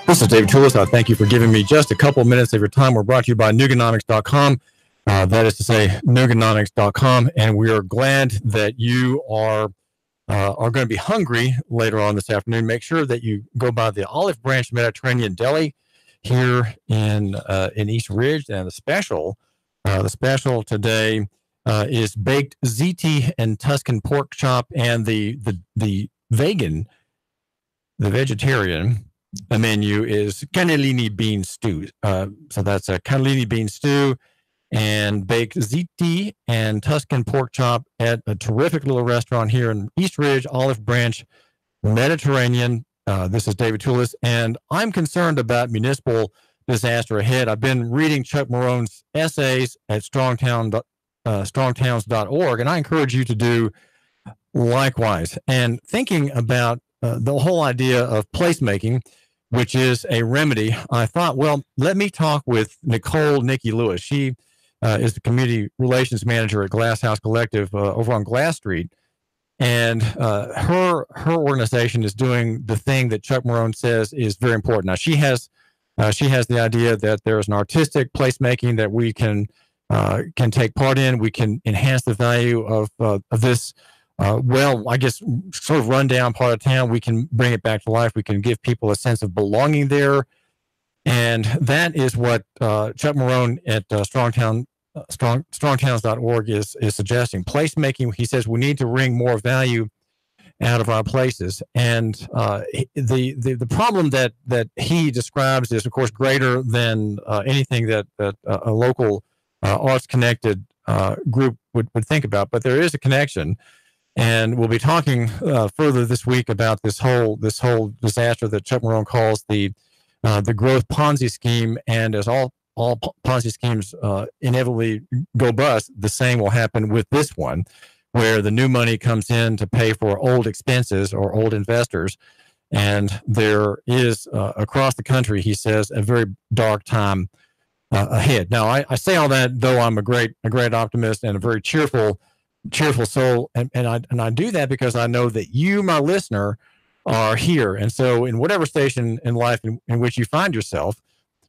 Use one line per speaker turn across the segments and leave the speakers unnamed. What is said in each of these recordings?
This is David Toulis. I thank you for giving me just a couple of minutes of your time. We're brought to you by Nuganomics.com. That is to say, Nuganomics.com. And we are glad that you are going to be hungry later on this afternoon. Make sure that you go by the Olive Branch Mediterranean Deli here in East Ridge. And the special today is baked ziti and Tuscan pork chop, and the vegetarian. The menu is cannellini bean stew. So that's a cannellini bean stew and baked ziti and Tuscan pork chop at a terrific little restaurant here in East Ridge, Olive Branch, Mediterranean. This is David Toulis, and I'm concerned about municipal disaster ahead. I've been reading Chuck Marone's essays at strongtowns.org, and I encourage you to do likewise. And thinking about the whole idea of placemaking, which is a remedy, I thought, well, let me talk with Nikki Lewis. She is the community relations manager at Glass House Collective over on Glass Street. And her organization is doing the thing that Chuck Marone says is very important. Now, she has the idea that there is an artistic placemaking that we can take part in. We can enhance the value of this I guess sort of rundown part of town. We can bring it back to life. We can give people a sense of belonging there. And that is what Chuck Marone at strongtowns.org is suggesting. Placemaking, he says, we need to wring more value out of our places. And the problem that he describes is, of course, greater than anything that a local arts-connected group would think about. But there is a connection. And we'll be talking further this week about this whole disaster that Chuck Marone calls the growth Ponzi scheme. And as all Ponzi schemes inevitably go bust, the same will happen with this one, where the new money comes in to pay for old expenses or old investors. And there is across the country, he says, a very dark time ahead. Now, I say all that, though I'm a great optimist and a very cheerful soul, and I do that because I know that you, my listener, are here. And so in whatever station in life in which you find yourself,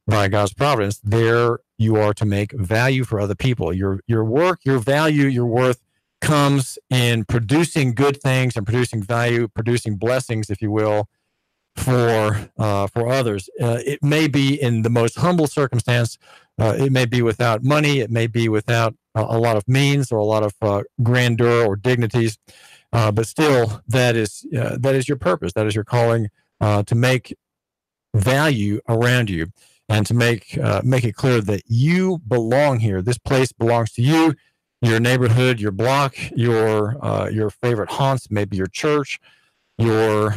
by God's providence, there you are to make value for other people. Your work, your value, your worth comes in producing good things and producing value, producing blessings, if you will, for others. It may be in the most humble circumstance. It may be without money. It may be without a lot of means or a lot of grandeur or dignities. But still, that is your purpose. That is your calling, to make value around you and to make it clear that you belong here. This place belongs to you, your neighborhood, your block, your favorite haunts, maybe your church, your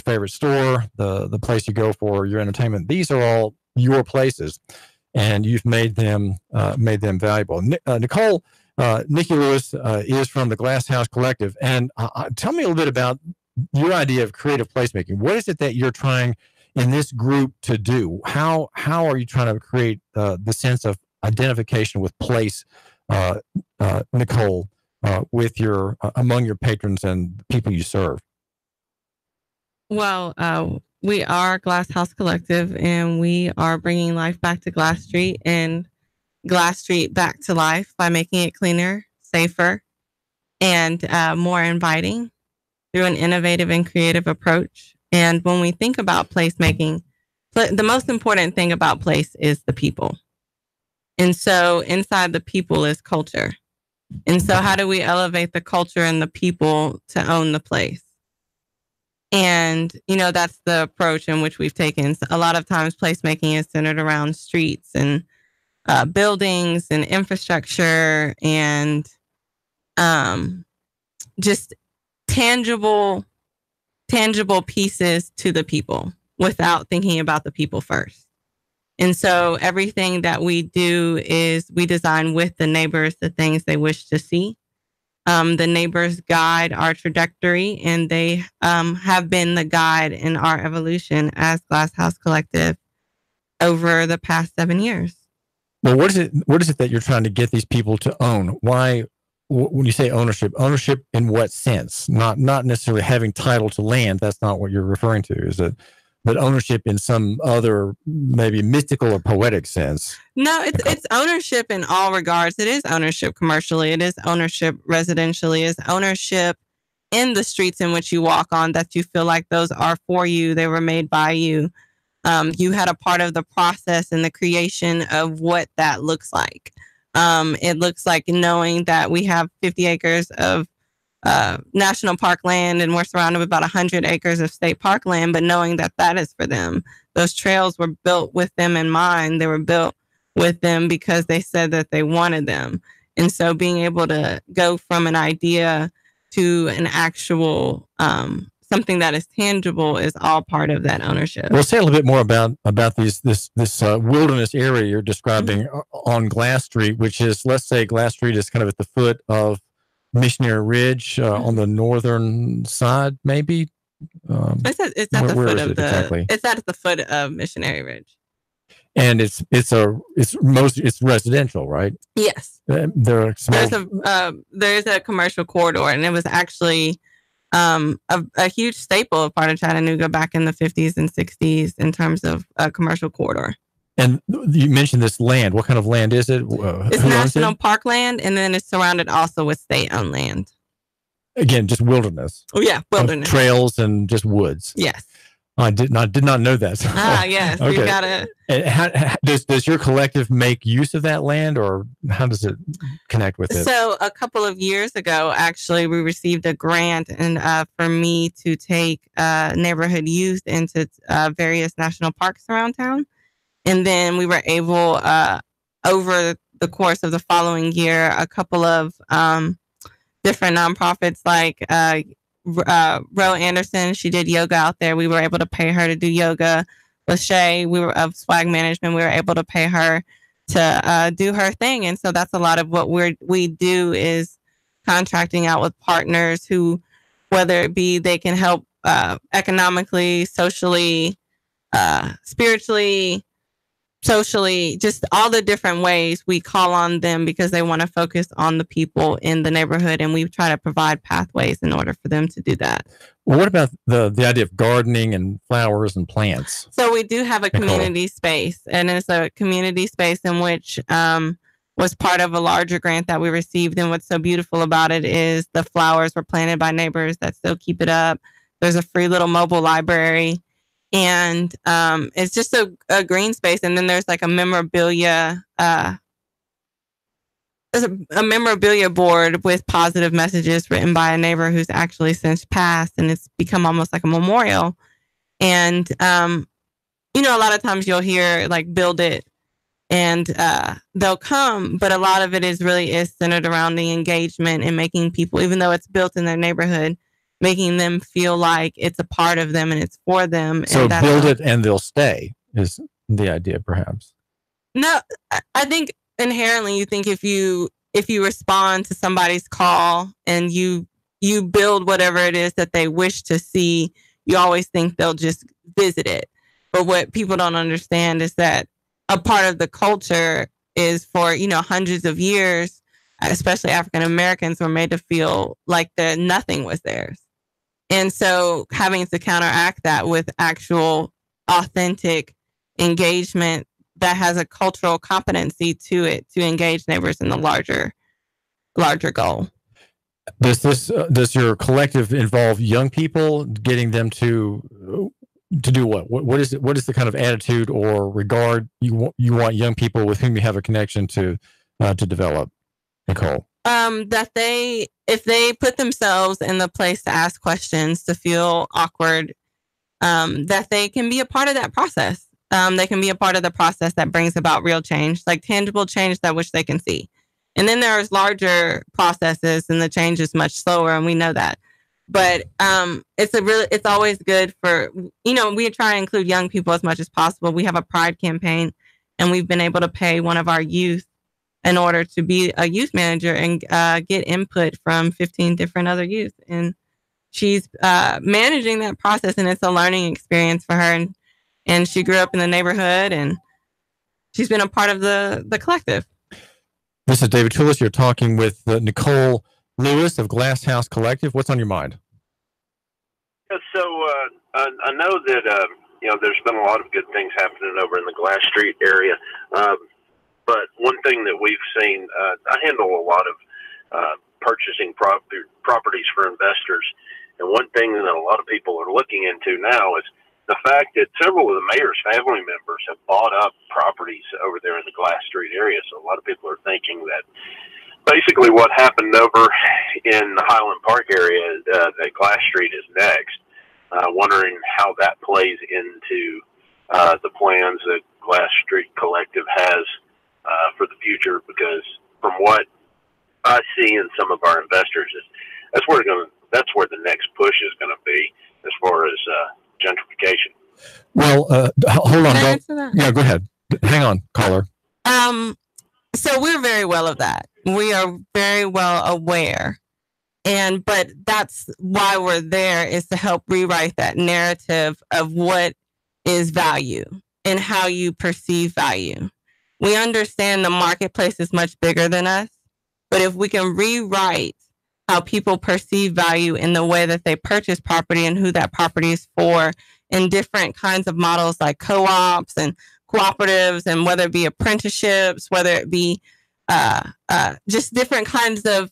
favorite store, the place you go for your entertainment. These are all your places, and you've made them valuable. Nikki Lewis is from the Glass House Collective, and tell me a little bit about your idea of creative placemaking. What is it that you're trying in this group to do? How are you trying to create the sense of identification with place, Nicole, with among your patrons and the people you serve?
Well, we are Glass House Collective, and we are bringing life back to Glass Street and Glass Street back to life by making it cleaner, safer, and more inviting through an innovative and creative approach. And when we think about placemaking, the most important thing about place is the people. And so inside the people is culture. And so how do we elevate the culture and the people to own the place? And, that's the approach in which we've taken. So a lot of times placemaking is centered around streets and buildings and infrastructure and just tangible pieces to the people without thinking about the people first. And so everything that we do is we design with the neighbors the things they wish to see. The neighbors guide our trajectory, and they have been the guide in our evolution as Glass House Collective over the past 7 years.
Well, what is it that you're trying to get these people to own? Why, when you say ownership in what sense? Not necessarily having title to land. That's not what you're referring to. Is it but ownership in some other maybe mystical or poetic sense.
No, it's ownership in all regards. It is ownership commercially. It is ownership residentially. It's ownership in the streets in which you walk on, that you feel like those are for you. They were made by you. You had a part of the process and the creation of what that looks like. It looks like knowing that we have 50 acres of national park land, and we're surrounded with about 100 acres of state park land, but knowing that that is for them. Those trails were built with them in mind. They were built with them because they said that they wanted them. And so being able to go from an idea to an actual something that is tangible is all part of that ownership.
Well, say a little bit more about this wilderness area you're describing on Glass Street, which is, let's say Glass Street is kind of at the foot of Missionary Ridge on the northern side, maybe.
It's at the foot of It's at the foot of Missionary Ridge,
and it's residential, right?
Yes.
There's
a commercial corridor, and it was actually a huge staple of part of Chattanooga back in the 50s and 60s in terms of a commercial corridor.
And you mentioned this land. What kind of land is it?
It's national park land, and then it's surrounded also with state-owned land. Again,
just wilderness.
Oh yeah, wilderness.
Trails and just woods.
Yes.
I did not know that.
Yes.
Okay.
We gotta.
Does your collective make use of that land, or how does it connect with it?
So a couple of years ago, actually, we received a grant, and for me to take neighborhood youth into various national parks around town. And then we were able, over the course of the following year, a couple of different nonprofits like Ro Anderson, she did yoga out there. We were able to pay her to do yoga. Lachey, we were of Swag Management. We were able to pay her to do her thing. And so that's a lot of what we do is contracting out with partners who, whether it be they can help economically, socially, spiritually, socially, just all the different ways we call on them because they want to focus on the people in the neighborhood, and we try to provide pathways in order for them to do that.
Well, what about the idea of gardening and flowers and plants?
So we do have a community space, and it's a community space in which was part of a larger grant that we received. And what's so beautiful about it is the flowers were planted by neighbors that still keep it up. There's a free little mobile library. And it's just a green space. And then there's like a memorabilia, there's a memorabilia board with positive messages written by a neighbor who's actually since passed. And it's become almost like a memorial. And, a lot of times you'll hear like build it and they'll come. But a lot of it is centered around the engagement and making people, even though it's built in their neighborhood, making them feel like it's a part of them and it's for them.
So build it and they'll stay is the idea, perhaps.
No, I think inherently you think if you respond to somebody's call and you build whatever it is that they wish to see, you always think they'll just visit it. But what people don't understand is that a part of the culture is for, hundreds of years, especially African Americans, were made to feel like that nothing was theirs. And so having to counteract that with actual authentic engagement that has a cultural competency to it to engage neighbors in the larger goal.
Does your collective involve young people, getting them to do what? What is the kind of attitude or regard you want young people with whom you have a connection to develop, Nicole?
That if they put themselves in the place to ask questions, to feel awkward, that they can be a part of that process. They can be a part of the process that brings about real change, like tangible change that which they can see. And then there's larger processes and the change is much slower, and we know that. But it's always good for, we try to include young people as much as possible. We have a pride campaign, and we've been able to pay one of our youth in order to be a youth manager and get input from 15 different other youth. And she's managing that process, and it's a learning experience for her. And she grew up in the neighborhood, and she's been a part of the collective.
This is David Toulis. You're talking with Nicole Lewis of Glass House Collective. What's on your mind?
So I know that there's been a lot of good things happening over in the Glass Street area. But one thing that we've seen, I handle a lot of purchasing properties for investors. And one thing that a lot of people are looking into now is the fact that several of the mayor's family members have bought up properties over there in the Glass Street area. So a lot of people are thinking that basically what happened over in the Highland Park area, that Glass Street is next. Wondering how that plays into the plans that Glass Street Collective has for the future, because from what I see in some of our investors, that's where the next push is going to be as far as gentrification.
Well, hold on.
Can I answer that?
Yeah, go ahead. Hang on, caller.
So we're very well of that. We are very well aware. But that's why we're there, is to help rewrite that narrative of what is value and how you perceive value. We understand the marketplace is much bigger than us, but if we can rewrite how people perceive value in the way that they purchase property and who that property is for, in different kinds of models like co-ops and cooperatives, and whether it be apprenticeships, whether it be just different kinds of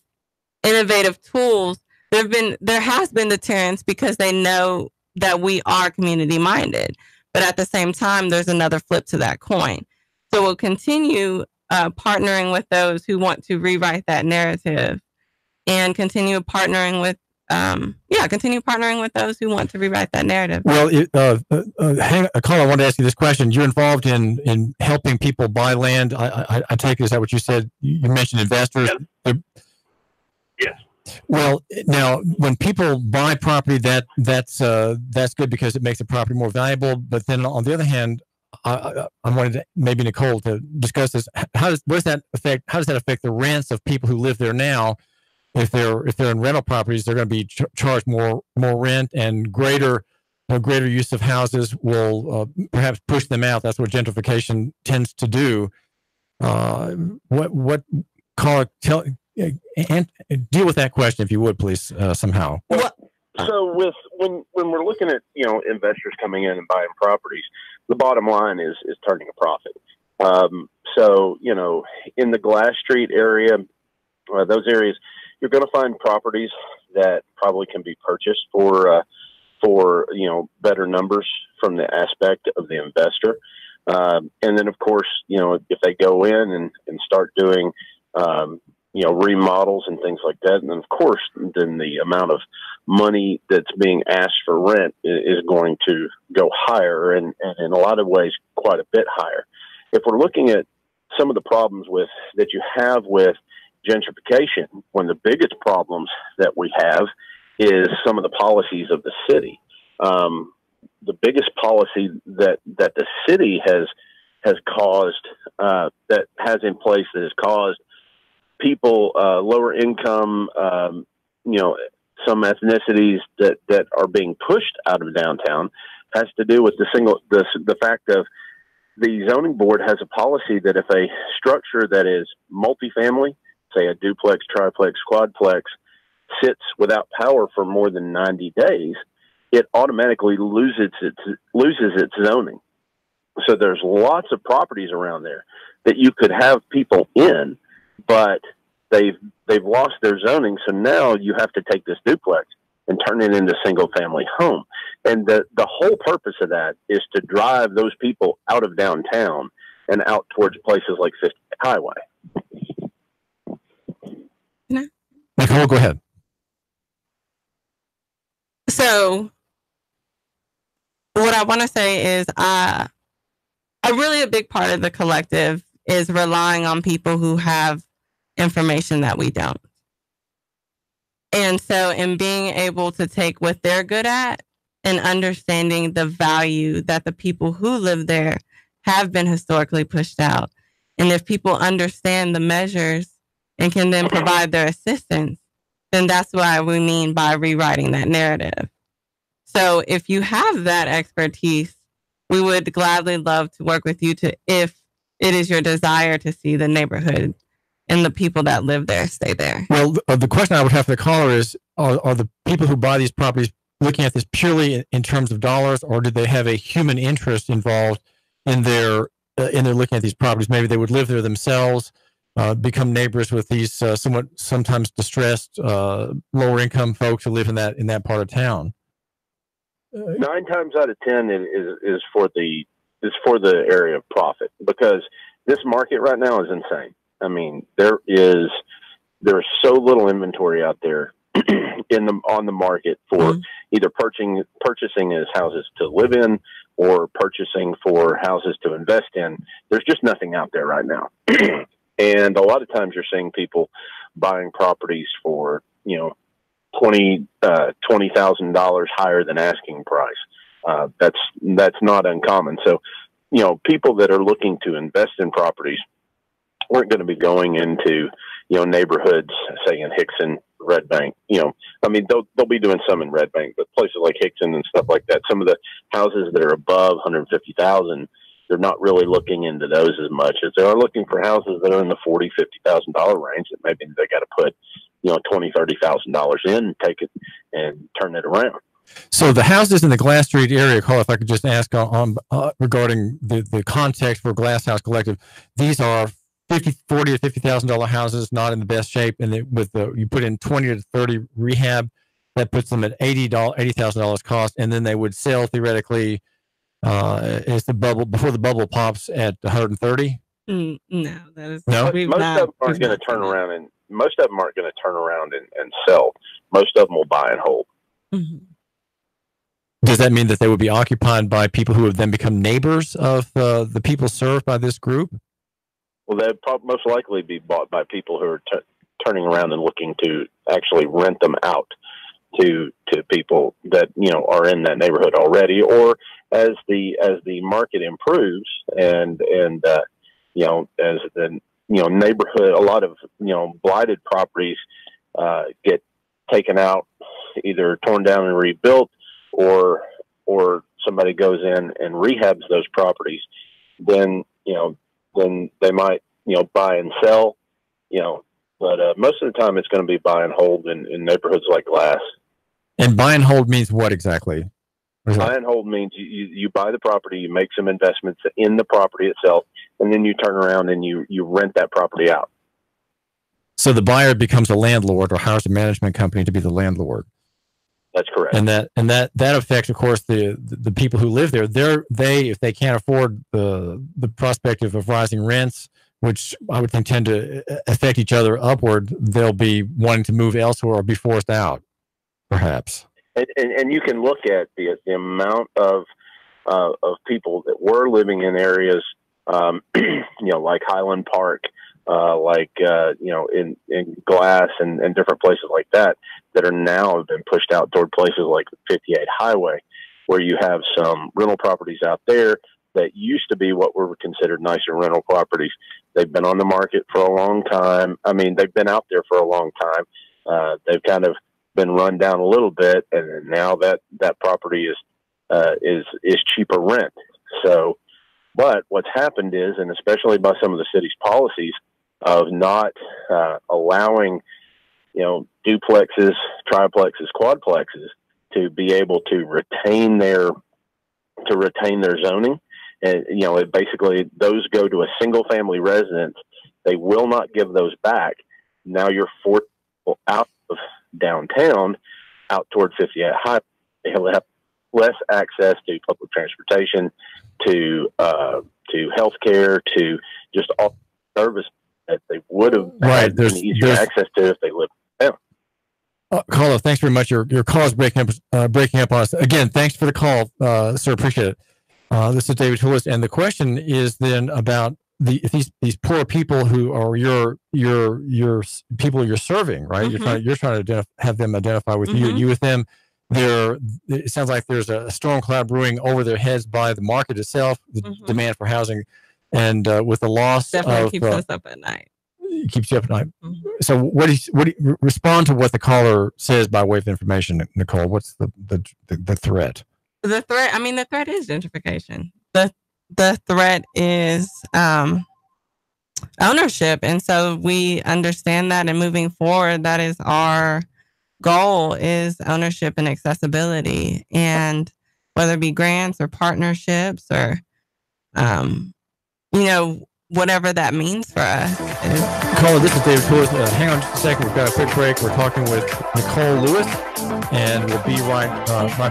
innovative tools, there has been deterrence because they know that we are community minded. But at the same time, there's another flip to that coin. So we'll continue partnering with those who want to rewrite that narrative, and continue partnering with those who want to rewrite that narrative.
Well, Carl, I wanted to ask you this question. You're involved in helping people buy land. I take it, is that what you said? You mentioned investors.
Yes.
Well, now when people buy property, that's good because it makes the property more valuable. But then on the other hand, I wanted maybe Nicole to discuss this. How does that affect the rents of people who live there now? If they're in rental properties, they're going to be charged more rent, and greater use of houses will perhaps push them out. That's what gentrification tends to do. What Carl, and deal with that question if you would, please, somehow.
So when we're looking at investors coming in and buying properties, the bottom line is turning a profit. So in the Glass Street area, those areas, you're going to find properties that probably can be purchased for better numbers from the aspect of the investor. And then of course, if they go in and start doing remodels and things like that, and then of course, then the amount of money that's being asked for rent is going to go higher, and in a lot of ways, quite a bit higher. If we're looking at some of the problems that you have with gentrification, one of the biggest problems that we have is some of the policies of the city. The biggest policy that the city has caused, that has in place, that has caused people, lower income, some ethnicities that are being pushed out of downtown, has to do with the fact of the zoning board has a policy that if a structure that is multifamily, say a duplex, triplex, quadplex, sits without power for more than 90 days, it automatically loses its zoning. So there's lots of properties around there that you could have people in, but they've lost their zoning. So now you have to take this duplex and turn it into a single family home. And the whole purpose of that is to drive those people out of downtown and out towards places like 50th Highway.
Nicole, go ahead.
So what I want to say is a really big part of the collective is relying on people who have information that we don't. And so in being able to take what they're good at and understanding the value that the people who live there have been historically pushed out. And if people understand the measures and can then provide their assistance, then that's what we mean by rewriting that narrative. So if you have that expertise, we would gladly love to work with you if it is your desire to see the neighborhood and the people that live there stay there.
Well, the question I would have for the caller is, are the people who buy these properties looking at this purely in terms of dollars, or do they have a human interest involved in their looking at these properties? Maybe they would live there themselves, become neighbors with these sometimes distressed lower income folks who live in that part of town.
9 times out of 10 is for the area of profit, because this market right now is insane. I mean, there's so little inventory out there on the market for either purchasing as houses to live in or purchasing for houses to invest in. There's just nothing out there right now. And a lot of times you're seeing people buying properties for, $20,000 higher than asking price. That's not uncommon. So, people that are looking to invest in properties weren't going to be going into, neighborhoods, say in Hickson, Red Bank. I mean, they'll be doing some in Red Bank, but places like Hickson and stuff like that, some of the houses that are above 150,000, they're not really looking into those as much as they are looking for houses that are in the $40,000-$50,000 range that maybe they got to put, $20,000-$30,000 in, take it and turn it around.
So the houses in the Glass Street area, Carl, if I could just ask on regarding the context for Glass House Collective, these are $40,000 to $50,000 houses, not in the best shape, and you put in 20 to 30 rehab, that puts them at $80,000 cost, and then they would sell theoretically as before the bubble pops at 130.
No, that is
no. Most of them aren't going to turn around and sell. Most of them will buy and hold.
Mm-hmm.
Does that mean that they would be occupied by people who have then become neighbors of the people served by this group?
Well, they'd most likely be bought by people who are turning around and looking to actually rent them out to people that are in that neighborhood already, or as the market improves and as the neighborhood, a lot of blighted properties get taken out, either torn down and rebuilt, or somebody goes in and rehabs those properties, then they might buy and sell, but most of the time it's going to be buy and hold in neighborhoods like Glass.
And buy and hold means what exactly?
Buy and hold means you buy the property, you make some investments in the property itself, and then you turn around and you rent that property out.
So the buyer becomes a landlord or hires a management company to be the landlord.
That's correct.
And that affects, of course, the people who live there. If they can't afford the prospect of rising rents, which I would think tend to affect each other upward, they'll be wanting to move elsewhere or be forced out, perhaps.
And you can look at the amount of people that were living in areas, like Highland Park, in Glass and different places like that are now have been pushed out toward places like 58 Highway, where you have some rental properties out there that used to be what were considered nicer rental properties. They've been on the market for a long time. I mean, they've been out there for a long time. They've kind of been run down a little bit, and now that property is cheaper rent. So, but what's happened is, and especially by some of the city's policies of not allowing, duplexes, triplexes, quadplexes to be able to retain their zoning, and basically those go to a single family residence. They will not give those back. Now you're forced out of downtown, out toward 58 High. They'll have less access to public transportation, to healthcare, to just all service that they would have had easier access to if they lived down.
Carlo, thanks very much. Your call is breaking up on us again. Thanks for the call, sir. Appreciate it. This is David Hillis, and the question is then about these poor people who are your people you're serving, right?
Mm-hmm.
You're trying to have them identify with you. You with them. It sounds like there's a storm cloud brewing over their heads by the market itself, the demand for housing, and with the loss
definitely keeps us up at night.
Keeps you up at night. Mm-hmm. So what do you respond to what the caller says by way of information, Nicole? What's the threat?
The threat is gentrification. The threat is ownership. And so we understand that, and moving forward, that is our goal is ownership and accessibility, and whether it be grants or partnerships or, whatever that means for us.
Caller, this is David Toulis. Hang on just a second. We've got a quick break. We're talking with Nicole Lewis, and we'll be right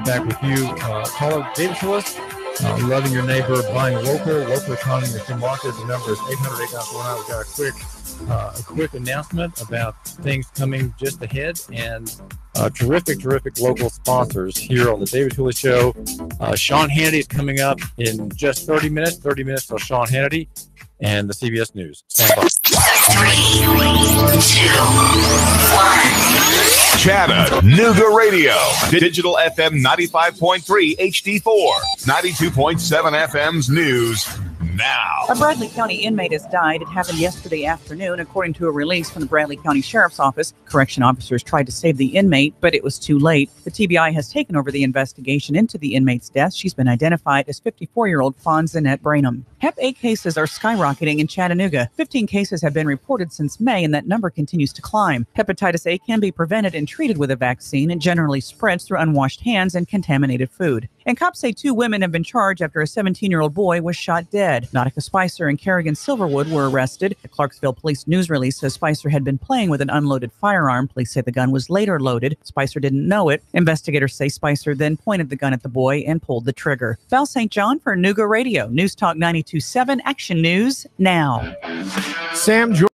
back with you. Caller, David Toulis, loving your neighbor, buying local economy in the free market. The number is 800-894-9. We've got a quick announcement about things coming just ahead, and terrific local sponsors here on the David Toulis Show. Sean Hannity is coming up in just 30 minutes. 30 minutes till Sean Hannity and the CBS News. Stand by.
3, 2, 1. Chattanooga Radio. Digital FM 95.3 HD4. 92.7 FM's news. Now.
A Bradley County inmate has died. It happened yesterday afternoon, according to a release from the Bradley County Sheriff's Office. Correction officers tried to save the inmate, but it was too late. The TBI has taken over the investigation into the inmate's death. She's been identified as 54-year-old Fonzanette Branham. Hep A cases are skyrocketing in Chattanooga. 15 cases have been reported since May, and that number continues to climb. Hepatitis A can be prevented and treated with a vaccine and generally spreads through unwashed hands and contaminated food. And cops say 2 women have been charged after a 17-year-old boy was shot dead. Nautica Spicer and Kerrigan Silverwood were arrested. The Clarksville Police news release says Spicer had been playing with an unloaded firearm. Police say the gun was later loaded. Spicer didn't know it. Investigators say Spicer then pointed the gun at the boy and pulled the trigger. Val St. John for Nooga Radio. News Talk 92.7 Action News now.
Sam George.